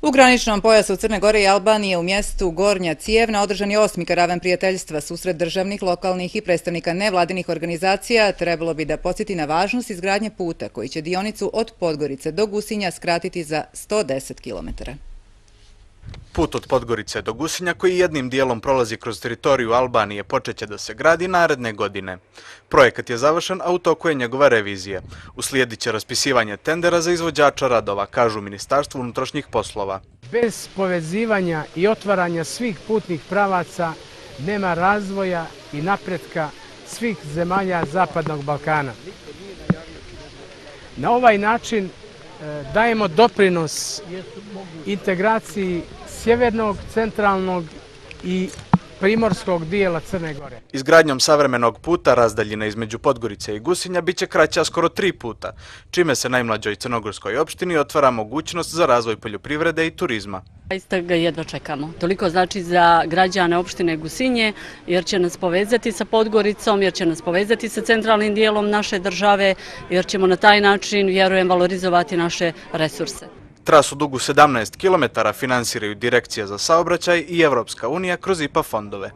U graničnom pojasu Crne Gore i Albanije u mjestu Gornja Cijevna održan je 8. karavan prijateljstva. Susret državnih, lokalnih i predstavnika nevladinih organizacija trebalo bi da podsjeti na važnost izgradnje puta koji će dionicu od Podgorice do Gusinja skratiti za 110 km. Put od Podgorice do Gusinja, koji jednim dijelom prolazi kroz teritoriju Albanije, počeće da se gradi naredne godine. Projekat je završen, a u toku je njegova revizija. Uslijedit će raspisivanje tendera za izvođača radova, kažu Ministarstvu unutrašnjih poslova. Bez povezivanja i otvaranja svih putnih pravaca nema razvoja i napretka svih zemalja Zapadnog Balkana. Na ovaj način dajemo doprinos integraciji sjevernog, centralnog i primorskog dijela Crne Gore. Izgradnjom savremenog puta razdaljina između Podgorice i Gusinja biće kraća skoro 3 puta, čime se najmlađoj crnogorskoj opštini otvara mogućnost za razvoj poljoprivrede i turizma. Zaista ga jedva čekamo. Toliko znači za građane opštine Gusinje, jer će nas povezati sa Podgoricom, jer će nas povezati sa centralnim dijelom naše države, jer ćemo na taj način, vjerujem, valorizovati naše resurse. Trasu dugu 17 km finansiraju Direkcija za saobraćaj i Evropska unija kroz IPA fondove.